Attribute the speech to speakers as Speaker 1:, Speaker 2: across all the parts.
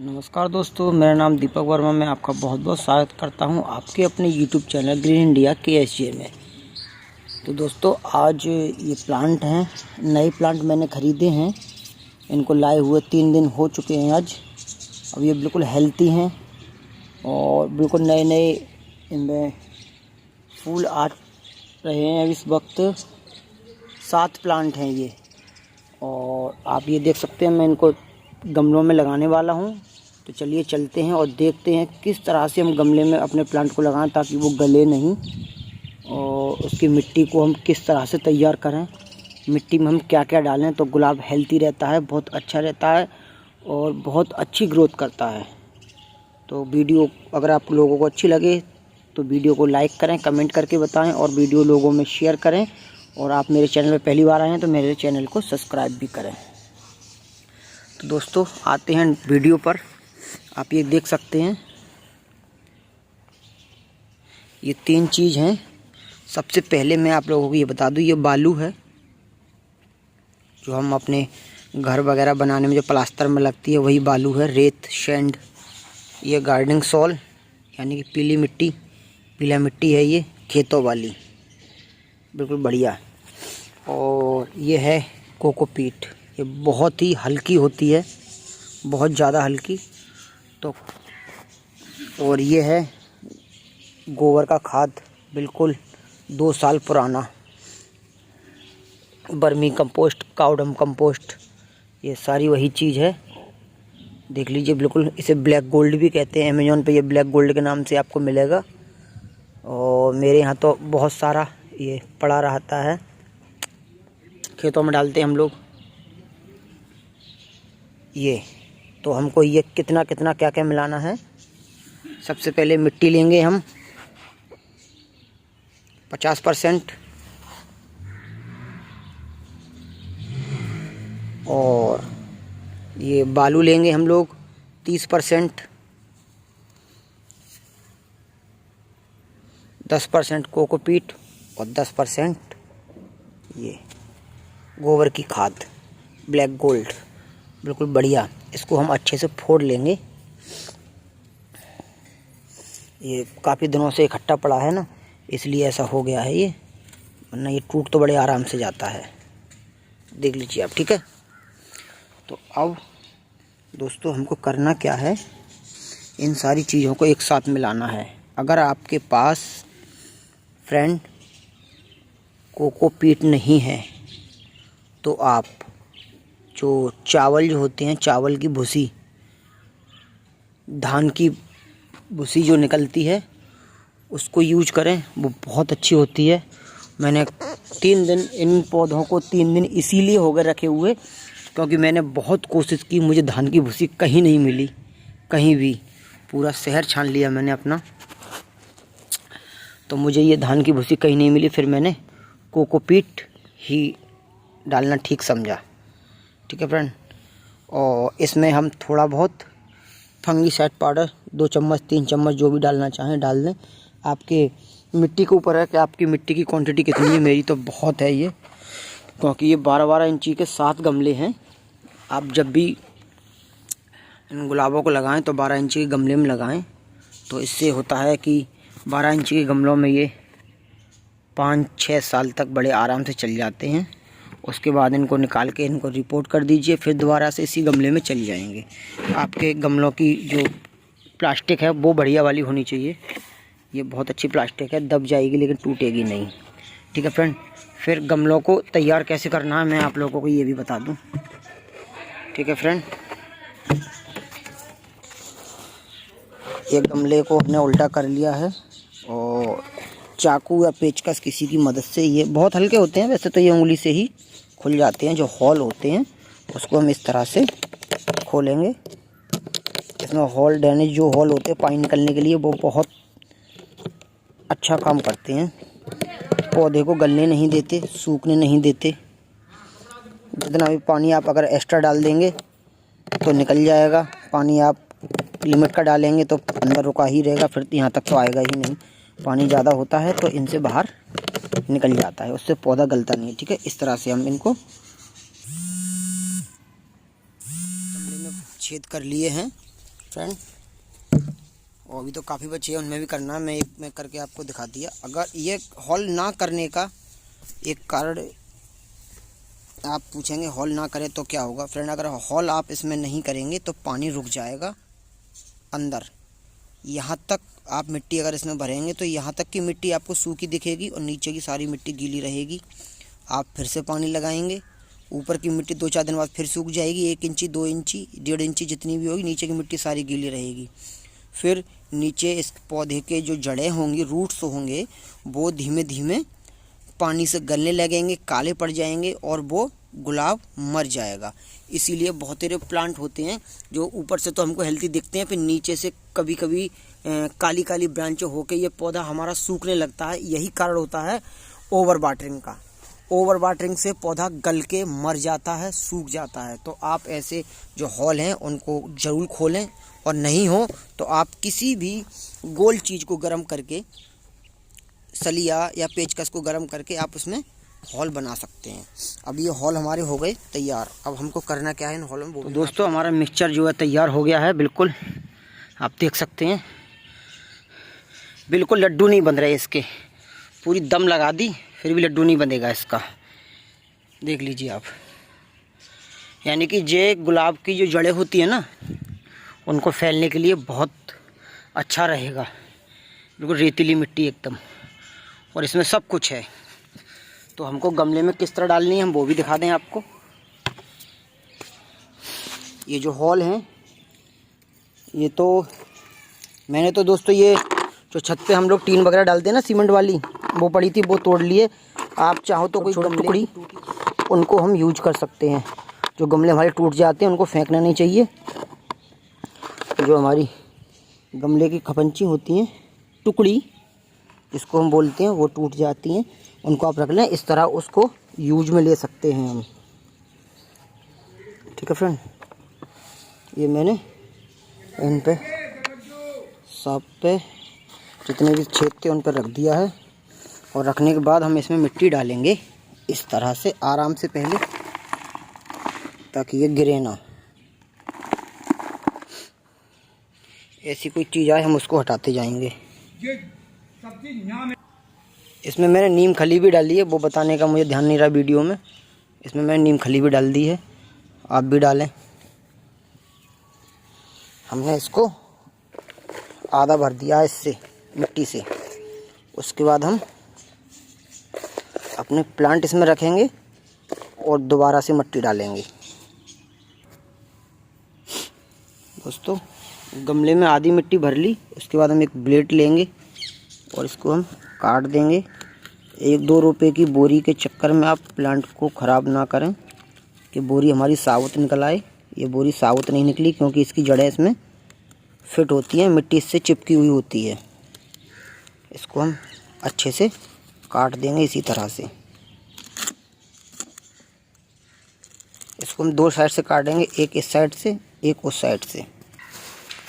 Speaker 1: नमस्कार दोस्तों, मेरा नाम दीपक वर्मा। मैं आपका बहुत बहुत स्वागत करता हूं आपके अपने YouTube channel green India KSJ में। तो दोस्तों, आज ये प्लांट हैं, नए प्लांट मैंने ख़रीदे हैं। इनको लाए हुए 3 दिन हो चुके हैं आज। अब ये बिल्कुल हेल्थी हैं और बिल्कुल नए नए इनमें फूल आ रहे हैं। इस वक्त 7 प्लांट हैं ये, और आप ये देख सकते हैं। मैं इनको गमलों में लगाने वाला हूँ। तो चलिए चलते हैं और देखते हैं किस तरह से हम गमले में अपने प्लांट को लगाएं ताकि वो गले नहीं, और उसकी मिट्टी को हम किस तरह से तैयार करें, मिट्टी में हम क्या क्या डालें तो गुलाब हेल्थी रहता है, बहुत अच्छा रहता है और बहुत अच्छी ग्रोथ करता है। तो वीडियो अगर आप लोगों को अच्छी लगे तो वीडियो को लाइक करें, कमेंट करके बताएं और वीडियो लोगों में शेयर करें। और आप मेरे चैनल पर पहली बार आए हैं तो मेरे चैनल को सब्सक्राइब भी करें। तो दोस्तों, आते हैं वीडियो पर। आप ये देख सकते हैं, ये 3 चीज़ हैं। सबसे पहले मैं आप लोगों को ये बता दूं, ये बालू है जो हम अपने घर वगैरह बनाने में जो प्लास्टर में लगती है, वही बालू है। रेत, सैंड। ये गार्डनिंग सॉइल यानी कि पीली मिट्टी, पीला मिट्टी है ये, खेतों वाली, बिल्कुल बढ़िया। और ये है कोकोपीट। ये बहुत ही हल्की होती है, बहुत ज़्यादा हल्की। तो और ये है गोबर का खाद, बिल्कुल 2 साल पुराना। बर्मी कंपोस्ट, काउडम कंपोस्ट, ये सारी वही चीज़ है। देख लीजिए, बिल्कुल इसे ब्लैक गोल्ड भी कहते हैं। अमेज़ॉन पे ये ब्लैक गोल्ड के नाम से आपको मिलेगा। और मेरे यहाँ तो बहुत सारा ये पड़ा रहता है, खेतों में डालते हैं हम लोग ये। तो हमको ये कितना कितना क्या क्या मिलाना है। सबसे पहले मिट्टी लेंगे हम 50%, और ये बालू लेंगे हम लोग 30%, 10% कोकोपीट और 10% ये गोबर की खाद, ब्लैक गोल्ड, बिल्कुल बढ़िया। इसको हम अच्छे से फोड़ लेंगे। ये काफ़ी दिनों से इकट्ठा पड़ा है ना, इसलिए ऐसा हो गया है ये, वरना ये टूट तो बड़े आराम से जाता है। देख लीजिए आप, ठीक है। तो अब दोस्तों, हमको करना क्या है, इन सारी चीज़ों को एक साथ मिलाना है। अगर आपके पास फ्रेंड कोकोपीट नहीं है तो आप जो चावल जो होते हैं, चावल की भूसी, धान की भूसी जो निकलती है, उसको यूज करें, वो बहुत अच्छी होती है। मैंने 3 दिन इन पौधों को 3 दिन इसीलिए हो गए रखे हुए क्योंकि मैंने बहुत कोशिश की, मुझे धान की भूसी कहीं नहीं मिली, कहीं भी। पूरा शहर छान लिया मैंने अपना, तो मुझे ये धान की भूसी कहीं नहीं मिली। फिर मैंने कोकोपीट ही डालना ठीक समझा, ठीक है फ्रेंड। और इसमें हम थोड़ा बहुत फंगीसाइड पाउडर 2 चम्मच 3 चम्मच जो भी डालना चाहें डाल दें। आपके मिट्टी के ऊपर है कि आपकी मिट्टी की क्वांटिटी कितनी है। मेरी तो बहुत है ये, क्योंकि ये 12-12 इंची के 7 गमले हैं। आप जब भी इन गुलाबों को लगाएं तो 12 इंची के गमले में लगाएं। तो इससे होता है कि 12 इंची के गमलों में ये 5-6 साल तक बड़े आराम से चल जाते हैं। उसके बाद इनको निकाल के इनको रिपोर्ट कर दीजिए, फिर दोबारा से इसी गमले में चल जाएंगे। आपके गमलों की जो प्लास्टिक है वो बढ़िया वाली होनी चाहिए। ये बहुत अच्छी प्लास्टिक है, दब जाएगी लेकिन टूटेगी नहीं, ठीक है फ्रेंड। फिर गमलों को तैयार कैसे करना है मैं आप लोगों को ये भी बता दूं, ठीक है फ्रेंड। एक गमले को हमने उल्टा कर लिया है और चाकू या पेचकस किसी की मदद से, ये बहुत हल्के होते हैं वैसे तो, ये उंगली से ही खुल जाते हैं। जो हॉल होते हैं उसको हम इस तरह से खोलेंगे। इसमें हॉल, ड्रेनेज जो हॉल होते हैं पानी निकलने के लिए, वो बहुत अच्छा काम करते हैं। पौधे को गलने नहीं देते, सूखने नहीं देते। जितना भी पानी आप अगर एक्स्ट्रा डाल देंगे तो निकल जाएगा। पानी आप लिमिट का डालेंगे तो अंदर रुका ही रहेगा, फिर यहाँ तक तो आएगा ही नहीं। पानी ज़्यादा होता है तो इनसे बाहर निकल जाता है, उससे पौधा गलता नहीं है, ठीक है। इस तरह से हम इनको गमले में छेद कर लिए हैं फ्रेंड, और अभी तो काफ़ी बचे हैं, उनमें भी करना है। मैं करके आपको दिखा दिया। अगर ये हॉल ना करने का एक कारण आप पूछेंगे, हॉल ना करें तो क्या होगा। फ्रेंड, अगर हॉल आप इसमें नहीं करेंगे तो पानी रुक जाएगा अंदर। यहाँ तक आप मिट्टी अगर इसमें भरेंगे तो यहाँ तक की मिट्टी आपको सूखी दिखेगी और नीचे की सारी मिट्टी गीली रहेगी। आप फिर से पानी लगाएंगे, ऊपर की मिट्टी 2-4 दिन बाद फिर सूख जाएगी। 1 इंची, 2 इंची, 1.5 इंची जितनी भी होगी, नीचे की मिट्टी सारी गीली रहेगी। फिर नीचे इस पौधे के जो जड़ें होंगी, रूट्स होंगे, वो धीमे धीमे पानी से गलने लगेंगे, काले पड़ जाएंगे और वो गुलाब मर जाएगा। इसीलिए बहुत सारे प्लांट होते हैं जो ऊपर से तो हमको हेल्थी दिखते हैं, फिर नीचे से कभी कभी काली काली ब्रांचें होकर ये पौधा हमारा सूखने लगता है। यही कारण होता है ओवर वाटरिंग का। ओवर वाटरिंग से पौधा गल के मर जाता है, सूख जाता है। तो आप ऐसे जो हॉल हैं उनको ज़रूर खोलें, और नहीं हो तो आप किसी भी गोल चीज़ को गर्म करके, सलिया या पेचकस को गर्म करके आप उसमें हॉल बना सकते हैं। अब ये हॉल हमारे हो गए तैयार। अब हमको करना क्या है इन हॉल में, वो तो दोस्तों हमारा मिक्सचर जो है तैयार हो गया है। बिल्कुल आप देख सकते हैं, बिल्कुल लड्डू नहीं बन रहे इसके। पूरी दम लगा दी फिर भी लड्डू नहीं बनेगा इसका, देख लीजिए आप। यानी कि ये गुलाब की जो जड़ें होती है ना, उनको फैलने के लिए बहुत अच्छा रहेगा। बिल्कुल रेतीली मिट्टी एकदम, और इसमें सब कुछ है। तो हमको गमले में किस तरह डालनी है हम वो भी दिखा दें आपको। ये जो हॉल हैं, ये तो मैंने तो दोस्तों ये जो छत पे हम लोग टीन वगैरह डालते हैं ना, सीमेंट वाली, वो पड़ी थी, वो तोड़ लिए। आप चाहो तो कोई टुकड़ी उनको हम यूज कर सकते हैं। जो गमले हमारे टूट जाते हैं उनको फेंकना नहीं चाहिए। जो हमारी गमले की खपंची होती हैं, टुकड़ी जिसको हम बोलते हैं, वो टूट जाती हैं, उनको आप रख लें। इस तरह उसको यूज में ले सकते हैं हम। ठीक है फ्रेंड, ये मैंने इन पे सब पे जितने भी छेद थे उन पर रख दिया है। और रखने के बाद हम इसमें मिट्टी डालेंगे इस तरह से आराम से पहले, ताकि ये गिरे ना। ऐसी कोई चीज़ आए हम उसको हटाते जाएंगे। इसमें मैंने नीम खली भी डाली है, वो बताने का मुझे ध्यान नहीं रहा वीडियो में। इसमें मैंने नीम खली भी डाल दी है, आप भी डालें। हमने इसको आधा भर दिया इससे, मिट्टी से। उसके बाद हम अपने प्लांट इसमें रखेंगे और दोबारा से मिट्टी डालेंगे। दोस्तों, गमले में आधी मिट्टी भर ली। उसके बाद हम एक ब्लेड लेंगे और इसको हम काट देंगे। 1-2 रुपए की बोरी के चक्कर में आप प्लांट को ख़राब ना करें कि बोरी हमारी साबुत निकल आए। ये बोरी साबुत नहीं निकली क्योंकि इसकी जड़ें इसमें फिट होती हैं, मिट्टी इससे चिपकी हुई होती है। इसको हम अच्छे से काट देंगे इसी तरह से। इसको हम 2 साइड से काटेंगे, एक इस साइड से, एक उस साइड से।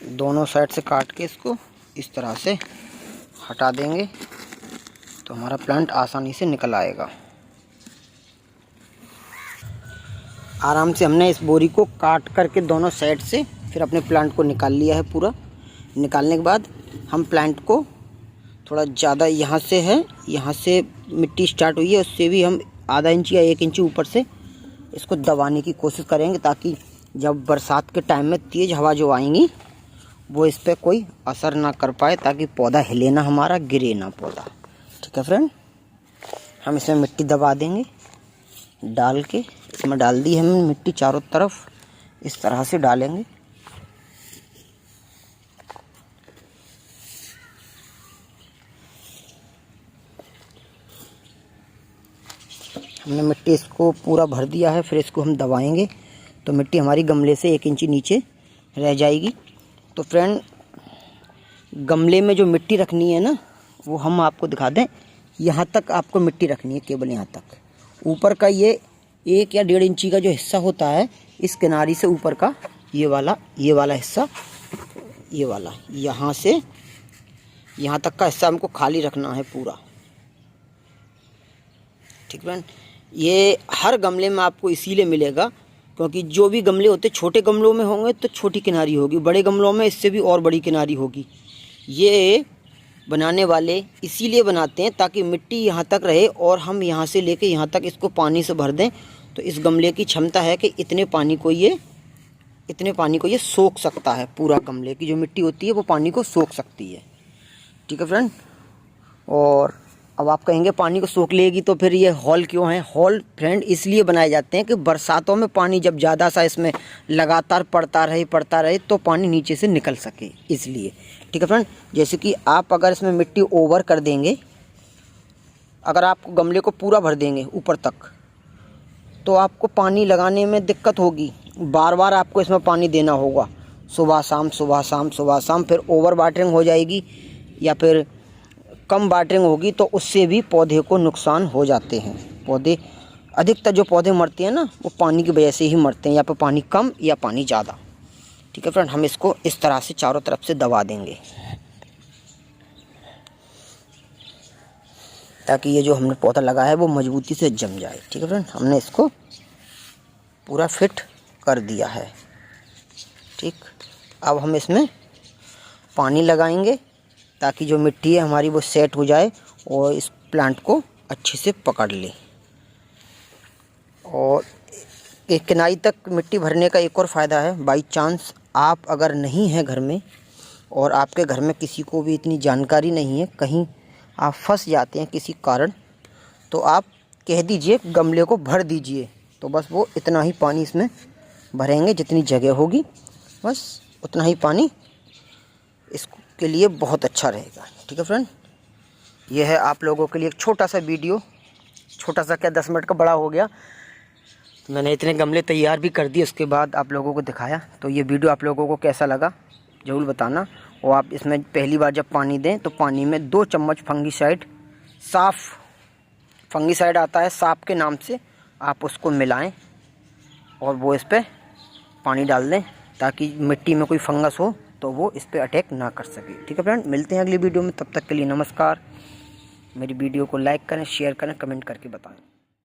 Speaker 1: दोनों साइड से काट के इसको इस तरह से हटा देंगे तो हमारा प्लांट आसानी से निकल आएगा। आराम से हमने इस बोरी को काट करके दोनों साइड से फिर अपने प्लांट को निकाल लिया है पूरा। निकालने के बाद हम प्लांट को थोड़ा ज़्यादा यहाँ से है, यहाँ से मिट्टी स्टार्ट हुई है, उससे भी हम आधा इंच या 1 इंच ऊपर से इसको दबाने की कोशिश करेंगे, ताकि जब बरसात के टाइम में तेज़ हवा जो आएंगी वो इस पर कोई असर ना कर पाए, ताकि पौधा हिले ना, हमारा गिरे ना पौधा। ठीक है फ्रेंड, हम इसमें मिट्टी दबा देंगे डाल के। इसमें डाल दी हमने मिट्टी चारों तरफ, इस तरह से डालेंगे। हमने मिट्टी इसको पूरा भर दिया है। फिर इसको हम दबाएंगे तो मिट्टी हमारी गमले से 1 इंच नीचे रह जाएगी। तो फ्रेंड, गमले में जो मिट्टी रखनी है ना, वो हम आपको दिखा दें। यहाँ तक आपको मिट्टी रखनी है, केवल यहाँ तक। ऊपर का ये 1 या 1.5 इंची का जो हिस्सा होता है, इस किनारी से ऊपर का ये वाला हिस्सा, ये वाला यहाँ से यहाँ तक का हिस्सा हमको खाली रखना है पूरा। ठीक फ्रेंड, ये हर गमले में आपको इसीलिए मिलेगा क्योंकि जो भी गमले होते छोटे गमलों में होंगे तो छोटी किनारी होगी, बड़े गमलों में इससे भी और बड़ी किनारी होगी। ये बनाने वाले इसीलिए बनाते हैं ताकि मिट्टी यहाँ तक रहे और हम यहाँ से लेके यहाँ तक इसको पानी से भर दें। तो इस गमले की क्षमता है कि इतने पानी को ये सोख सकता है। पूरा गमले की जो मिट्टी होती है वो पानी को सोख सकती है। ठीक है फ्रेंड। और अब आप कहेंगे पानी को सोख लेगी तो फिर ये हॉल क्यों है? हॉल फ्रेंड इसलिए बनाए जाते हैं कि बरसातों में पानी जब ज़्यादा सा इसमें लगातार पड़ता रहे तो पानी नीचे से निकल सके, इसलिए। ठीक है फ्रेंड। जैसे कि आप अगर इसमें मिट्टी ओवर कर देंगे, अगर आप गमले को पूरा भर देंगे ऊपर तक, तो आपको पानी लगाने में दिक्कत होगी। बार बार आपको इसमें पानी देना होगा, सुबह शाम सुबह शाम सुबह शाम। फिर ओवर वाटरिंग हो जाएगी या फिर कम वाटरिंग होगी तो उससे भी पौधे को नुकसान हो जाते हैं। पौधे अधिकतर जो पौधे मरते हैं ना, वो पानी की वजह से ही मरते हैं, या फिर पानी कम या पानी ज़्यादा। ठीक है फ्रेंड। हम इसको इस तरह से चारों तरफ से दबा देंगे ताकि ये जो हमने पौधा लगाया है वो मजबूती से जम जाए। ठीक है फ्रेंड। हमने इसको पूरा फिट कर दिया है। ठीक। अब हम इसमें पानी लगाएंगे ताकि जो मिट्टी है हमारी वो सेट हो जाए और इस प्लांट को अच्छे से पकड़ ले। और एक किनारी तक मिट्टी भरने का एक और फ़ायदा है, बाई चांस आप अगर नहीं हैं घर में और आपके घर में किसी को भी इतनी जानकारी नहीं है, कहीं आप फंस जाते हैं किसी कारण, तो आप कह दीजिए गमले को भर दीजिए, तो बस वो इतना ही पानी इसमें भरेंगे, जितनी जगह होगी बस उतना ही पानी इसके लिए बहुत अच्छा रहेगा। ठीक है फ्रेंड। यह है आप लोगों के लिए एक छोटा सा वीडियो, छोटा सा क्या 10 मिनट का बड़ा हो गया। तो मैंने इतने गमले तैयार भी कर दिए, उसके बाद आप लोगों को दिखाया। तो ये वीडियो आप लोगों को कैसा लगा ज़रूर बताना। और आप इसमें पहली बार जब पानी दें तो पानी में 2 चम्मच फंगीसाइड, साफ़ फंगीसाइड आता है साफ के नाम से, आप उसको मिलाएं और वो इस पर पानी डाल दें ताकि मिट्टी में कोई फंगस हो तो वो इस पर अटैक ना कर सके। ठीक है फ्रेंड। मिलते हैं अगली वीडियो में, तब तक के लिए नमस्कार। मेरी वीडियो को लाइक करें, शेयर करें, कमेंट करके बताएं।